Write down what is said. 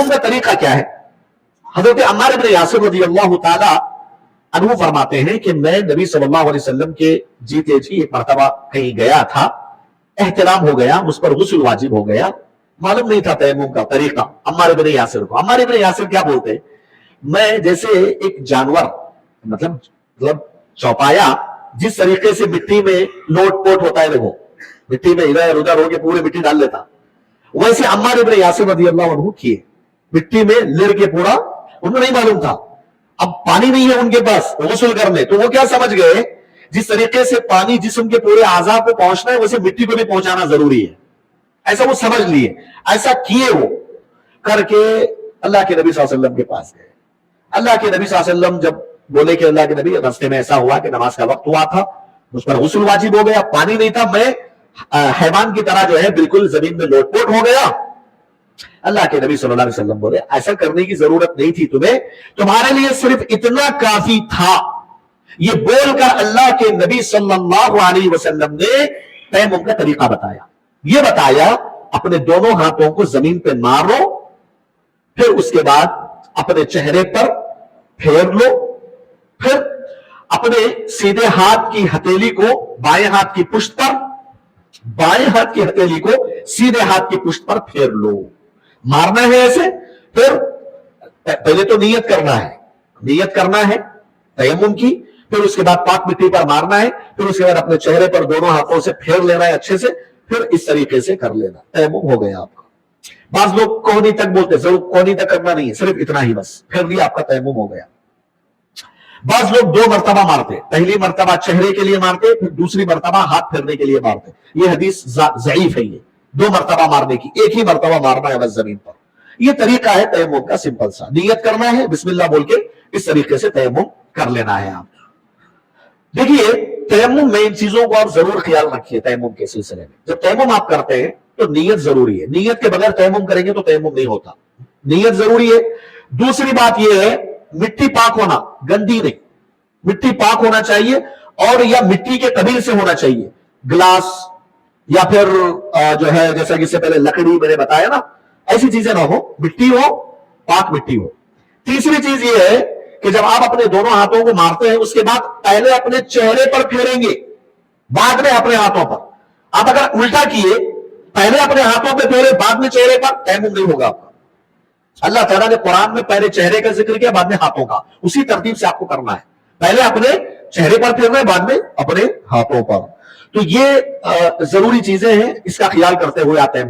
तयम्मुम का तरीका क्या है? हजरत अम्मार इब्न यासिर रज़ियल्लाहु ताला अन्हु फरमाते हैं कि मैं नबी सल्लल्लाहु अलैहि वसल्लम के जीते जी एक मर्तबा कहीं गया था, एहतराम हो गया, मुझ पर गुस्ल वाजिब हो गया, मालूम नहीं था तयम्मुम का तरीका अम्मार इब्न यासिर को। अम्मार इब्न यासिर क्या बोलते हैं, मैं जैसे एक जानवर मतलब चौपाया जिस तरीके से मिट्टी में लोट पोट होता है, देखो मिट्टी में इधर उधर होकर पूरी मिट्टी डाल लेता, वैसे अम्मार इब्न यासिर रज़ियल्लाहु अन्हु किए, मिट्टी में लिर के पूरा, उनको नहीं मालूम था, अब पानी नहीं है उनके पास गुस्ल करने, तो वो क्या समझ गए, जिस तरीके से पानी जिस्म के पूरे आज़ा को पहुंचना है वैसे मिट्टी को भी पहुंचाना जरूरी है, ऐसा वो समझ लिए। ऐसा किए वो करके अल्लाह के नबी सल्लल्लाहु अलैहि वसल्लम के पास गए। अल्लाह के नबी सल्लल्लाहु अलैहि वसल्लम जब बोले कि अल्लाह के नबी रास्ते में ऐसा हुआ कि नमाज का वक्त हुआ था, मुझ पर गुस्ल वाजिब हो गया, पानी नहीं था, मैं हैवान की तरह जो है बिल्कुल जमीन में लोटपोट हो गया। अल्लाह के नबी सल्लल्लाहु अलैहि वसल्लम बोले ऐसा करने की जरूरत नहीं थी तुम्हें, तुम्हारे लिए सिर्फ इतना काफी था। ये बोलकर अल्लाह के नबी सल्लल्लाहु अलैहि वसल्लम ने तयम्मुम का तरीका बताया। ये बताया अपने दोनों हाथों को जमीन पे मारो, फिर उसके बाद अपने चेहरे पर फेर लो, फिर अपने सीधे हाथ की हथेली को बाएं हाथ की पुष्ट पर, बाएं हाथ की हथेली को सीधे हाथ की पुष्ट पर फेर लो, मारना है ऐसे। फिर पहले तो नियत करना है तयम्मुम की, फिर उसके बाद पाक मिट्टी पर मारना है, फिर उसके बाद अपने चेहरे पर दोनों हाथों से फेर लेना है अच्छे से, फिर इस तरीके से कर लेना, तयम्मुम हो गया आपका। बाज लोग कोहनी तक बोलते, जरूर कोहनी तक करना नहीं है, सिर्फ इतना ही बस फेर लिया, आपका तयम्मुम हो गया। बाज लोग 2 मरतबा मारते, पहली मरतबा चेहरे के लिए मारते, फिर दूसरी मरतबा हाथ फेरने के लिए मारते। ये हदीस ज़ईफ है, ये 2 मरतबा मारने की, एक ही मरतबा मारना है बस जमीन पर। ये तरीका है तयम्मुम का, सिंपल सा, नियत करना है बिस्मिल्लाह बोल के, इस तरीके से तयम्मुम कर लेना है आप। देखिए तयम्मुम में इन चीजों को आप जरूर ख्याल रखिए। तयम्मुम के सिलसिले में जब तयम्मुम आप करते हैं तो नियत जरूरी है, नियत के बगैर तयम्मुम करेंगे तो तयम्मुम नहीं होता, नियत जरूरी है। दूसरी बात यह है मिट्टी पाक होना, गंदी नहीं, मिट्टी पाक होना चाहिए, और या मिट्टी के कबील से होना चाहिए, ग्लास या फिर जो है जैसा कि इससे पहले लकड़ी मैंने बताया ना, ऐसी चीजें ना हो, मिट्टी हो, पाक मिट्टी हो। तीसरी चीज यह है कि जब आप अपने दोनों हाथों को मारते हैं उसके बाद पहले अपने चेहरे पर फेरेंगे, बाद में अपने हाथों पर। आप अगर उल्टा किए, पहले अपने हाथों पे फेरे बाद में चेहरे पर, तयम्मुम नहीं होगा आपका। अल्लाह ताला ने कुरान में पहले चेहरे का जिक्र किया, बाद में हाथों का, उसी तरतीब से आपको करना है, पहले अपने चेहरे पर फेरना है, बाद में अपने हाथों पर। तो ये जरूरी चीजें हैं, इसका ख्याल करते हुए आते हैं।